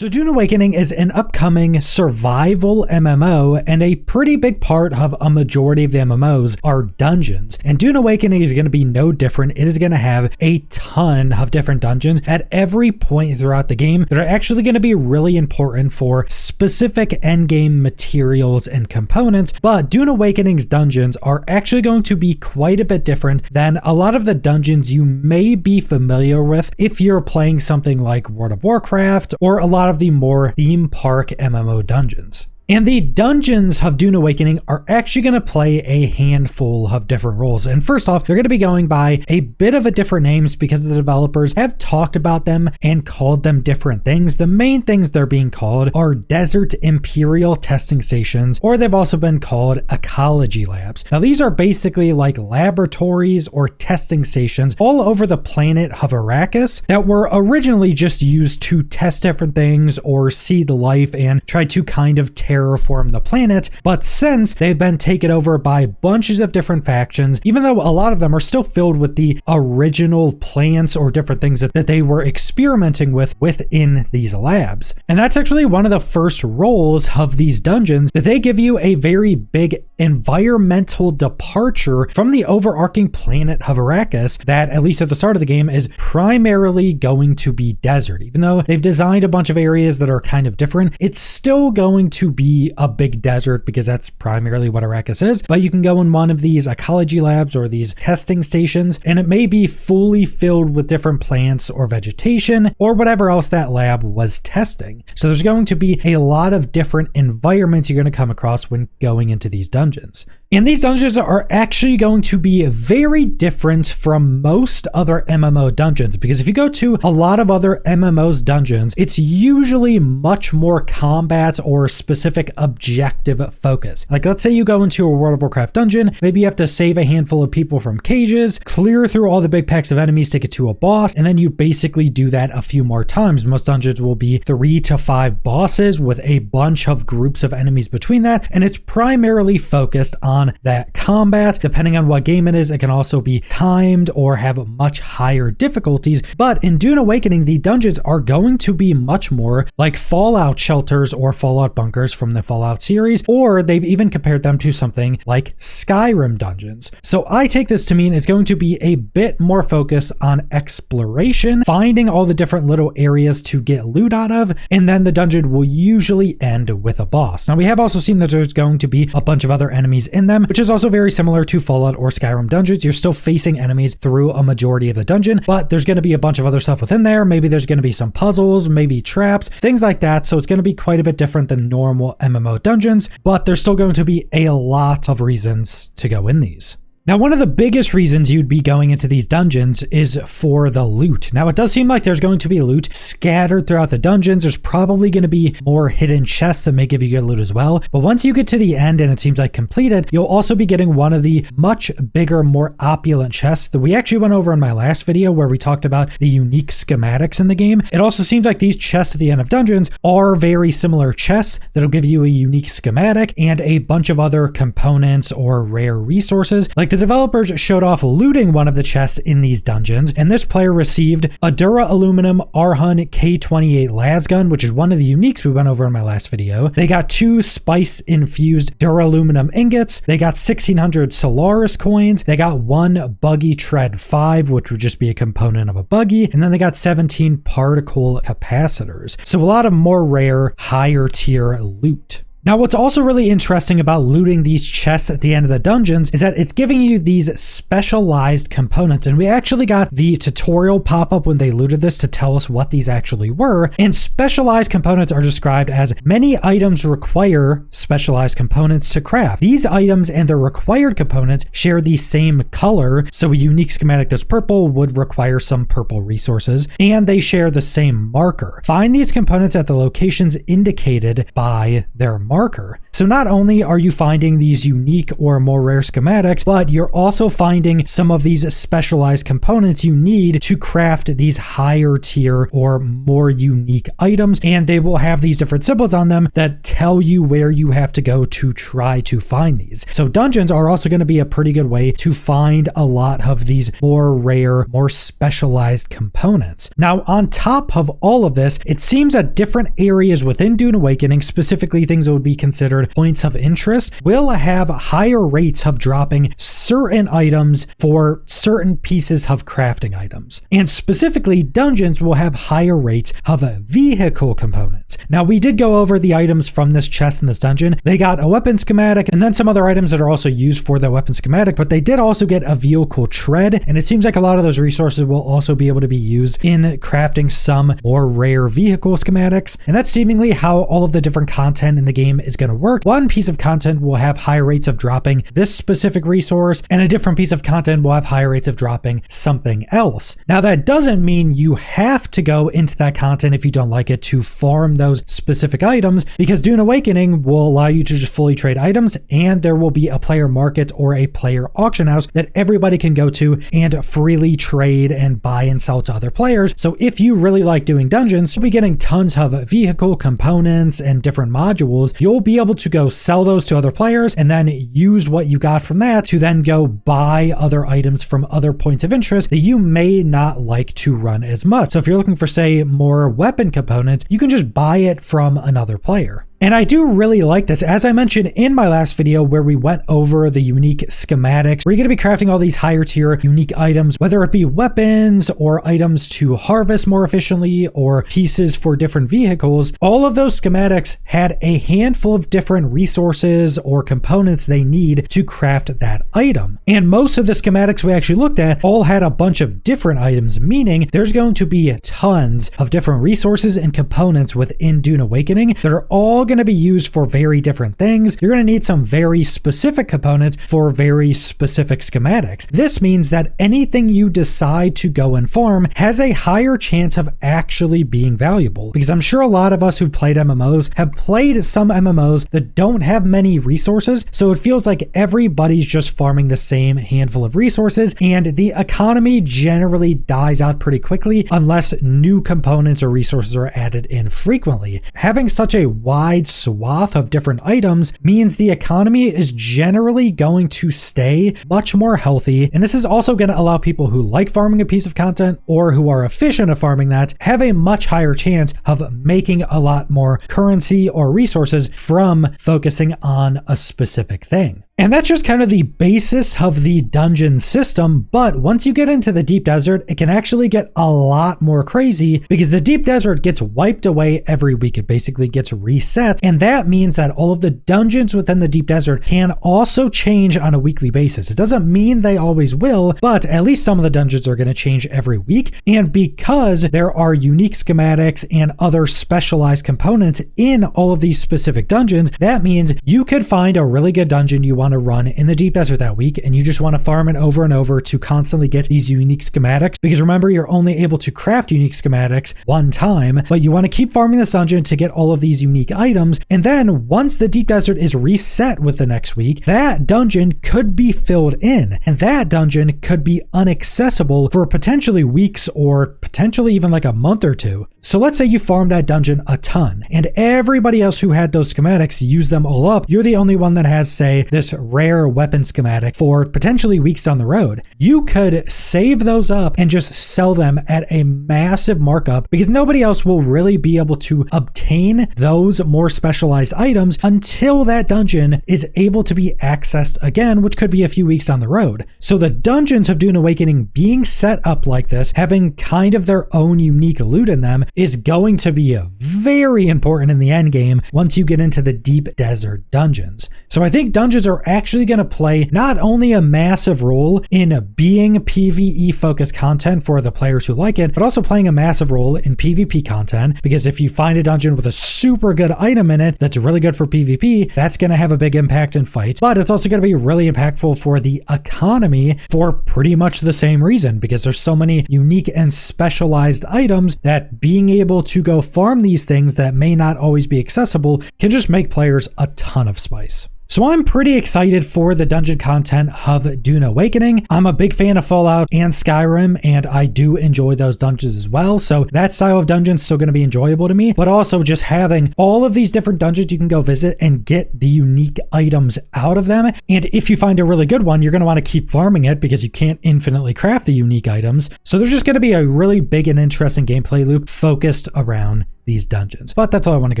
So Dune Awakening is an upcoming survival MMO, and a pretty big part of a majority of the MMOs are dungeons. And Dune Awakening is going to be no different. It is going to have a ton of different dungeons at every point throughout the game that are actually going to be really important for specific endgame materials and components. But Dune Awakening's dungeons are actually going to be quite a bit different than a lot of the dungeons you may be familiar with if you're playing something like World of Warcraft or a lot of the more theme park MMO dungeons. And the dungeons of Dune Awakening are actually going to play a handful of different roles. And first off, they're going to be going by a bit of a different names because the developers have talked about them and called them different things. The main things they're being called are Desert Imperial Testing Stations, or they've also been called Ecology Labs. Now, these are basically like laboratories or testing stations all over the planet of Arrakis that were originally just used to test different things or seed life and try to kind of terraform the planet, but since they've been taken over by bunches of different factions, even though a lot of them are still filled with the original plants or different things that they were experimenting with within these labs. And that's actually one of the first roles of these dungeons, that they give you a very big environmental departure from the overarching planet of Arrakis that, at least at the start of the game, is primarily going to be desert. Even though they've designed a bunch of areas that are kind of different, it's still going to be a big desert because that's primarily what Arrakis is. But you can go in one of these ecology labs or these testing stations, and it may be fully filled with different plants or vegetation or whatever else that lab was testing. So there's going to be a lot of different environments you're going to come across when going into these dungeons. And these dungeons are actually going to be very different from most other MMO dungeons, because if you go to a lot of other MMOs dungeons, it's usually much more combat or specific objective focus. Like, let's say you go into a World of Warcraft dungeon, maybe you have to save a handful of people from cages, clear through all the big packs of enemies to get to a boss, and then you basically do that a few more times. Most dungeons will be 3 to 5 bosses with a bunch of groups of enemies between that, and it's primarily focused on that combat. Depending on what game it is, it can also be timed or have much higher difficulties. But in Dune Awakening, the dungeons are going to be much more like Fallout shelters or Fallout bunkers from the Fallout series, or they've even compared them to something like Skyrim dungeons. So I take this to mean it's going to be a bit more focus on exploration, finding all the different little areas to get loot out of, and then the dungeon will usually end with a boss. Now, we have also seen that there's going to be a bunch of other enemies in them, which is also very similar to Fallout or Skyrim dungeons. You're still facing enemies through a majority of the dungeon, but there's going to be a bunch of other stuff within there. Maybe there's going to be some puzzles, maybe traps, things like that. So it's going to be quite a bit different than normal MMO dungeons, but there's still going to be a lot of reasons to go in these. Now, one of the biggest reasons you'd be going into these dungeons is for the loot. Now, it does seem like there's going to be loot scattered throughout the dungeons. There's probably going to be more hidden chests that may give you good loot as well. But once you get to the end and it seems like completed, you'll also be getting one of the much bigger, more opulent chests that we actually went over in my last video where we talked about the unique schematics in the game. It also seems like these chests at the end of dungeons are very similar chests that'll give you a unique schematic and a bunch of other components or rare resources. Like, the developers showed off looting one of the chests in these dungeons, and this player received a Dura Aluminum Arhun K28 lasgun, which is one of the uniques we went over in my last video. They got 2 spice-infused Dura Aluminum ingots. They got 1,600 Solaris coins. They got 1 Buggy Tread 5, which would just be a component of a buggy, and then they got 17 particle capacitors. So a lot of more rare, higher tier loot. Now, what's also really interesting about looting these chests at the end of the dungeons is that it's giving you these specialized components. And we actually got the tutorial pop up when they looted this to tell us what these actually were. And specialized components are described as many items require specialized components to craft. These items and their required components share the same color. So a unique schematic that's purple would require some purple resources, and they share the same marker. Find these components at the locations indicated by their marker. So not only are you finding these unique or more rare schematics, but you're also finding some of these specialized components you need to craft these higher tier or more unique items, and they will have these different symbols on them that tell you where you have to go to try to find these. So dungeons are also going to be a pretty good way to find a lot of these more rare, more specialized components. Now, on top of all of this, it seems that different areas within Dune Awakening, specifically things that would be considered points of interest, will have higher rates of dropping certain items for certain pieces of crafting items. And specifically, dungeons will have higher rates of vehicle components. Now, we did go over the items from this chest in this dungeon. They got a weapon schematic and then some other items that are also used for the weapon schematic, but they did also get a vehicle tread, and it seems like a lot of those resources will also be able to be used in crafting some more rare vehicle schematics. And that's seemingly how all of the different content in the game is going to work. One piece of content will have high rates of dropping this specific resource, and a different piece of content will have higher rates of dropping something else. Now, that doesn't mean you have to go into that content if you don't like it to farm those specific items, because Dune Awakening will allow you to just fully trade items, and there will be a player market or a player auction house that everybody can go to and freely trade and buy and sell to other players. So if you really like doing dungeons, you'll be getting tons of vehicle components and different modules. You'll be able to go sell those to other players and then use what you got from that to then go buy other items from other points of interest that you may not like to run as much. So if you're looking for, say, more weapon components, you can just buy it from another player. And I do really like this. As I mentioned in my last video where we went over the unique schematics, where you're going to be crafting all these higher tier unique items, whether it be weapons or items to harvest more efficiently or pieces for different vehicles, all of those schematics had a handful of different resources or components they need to craft that item. And most of the schematics we actually looked at all had a bunch of different items, meaning there's going to be tons of different resources and components within Dune Awakening that are all going to be used for very different things. You're going to need some very specific components for very specific schematics. This means that anything you decide to go and farm has a higher chance of actually being valuable, because I'm sure a lot of us who've played MMOs have played some MMOs that don't have many resources, so it feels like everybody's just farming the same handful of resources, and the economy generally dies out pretty quickly unless new components or resources are added in frequently. Having such a wide swath of different items means the economy is generally going to stay much more healthy, and this is also going to allow people who like farming a piece of content or who are efficient at farming that have a much higher chance of making a lot more currency or resources from focusing on a specific thing. And that's just kind of the basis of the dungeon system, but once you get into the deep desert, it can actually get a lot more crazy because the deep desert gets wiped away every week. It basically gets reset, and that means that all of the dungeons within the deep desert can also change on a weekly basis. It doesn't mean they always will, but at least some of the dungeons are going to change every week, and because there are unique schematics and other specialized components in all of these specific dungeons, that means you could find a really good dungeon you want to run in the deep desert that week, and you just want to farm it over and over to constantly get these unique schematics, because remember, you're only able to craft unique schematics one time, but you want to keep farming this dungeon to get all of these unique items. And then once the deep desert is reset with the next week, that dungeon could be filled in, and that dungeon could be inaccessible for potentially weeks or potentially even like a month or two. So let's say you farm that dungeon a ton and everybody else who had those schematics used them all up. You're the only one that has, say, this rare weapon schematic for potentially weeks down the road. You could save those up and just sell them at a massive markup, because nobody else will really be able to obtain those more specialized items until that dungeon is able to be accessed again, which could be a few weeks down the road. So the dungeons of Dune Awakening being set up like this, having kind of their own unique loot in them, is going to be very important in the end game once you get into the deep desert dungeons. So I think dungeons are are actually going to play not only a massive role in being PvE focused content for the players who like it, but also playing a massive role in PvP content, because if you find a dungeon with a super good item in it that's really good for PvP, that's going to have a big impact in fights. But it's also going to be really impactful for the economy for pretty much the same reason, because there's so many unique and specialized items that being able to go farm these things that may not always be accessible can just make players a ton of spice. So I'm pretty excited for the dungeon content of Dune Awakening. I'm a big fan of Fallout and Skyrim, and I do enjoy those dungeons as well. So that style of dungeon is still going to be enjoyable to me, but also just having all of these different dungeons you can go visit and get the unique items out of them. And if you find a really good one, you're going to want to keep farming it because you can't infinitely craft the unique items. So there's just going to be a really big and interesting gameplay loop focused around these dungeons. But that's all I want to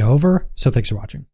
go over. So thanks for watching.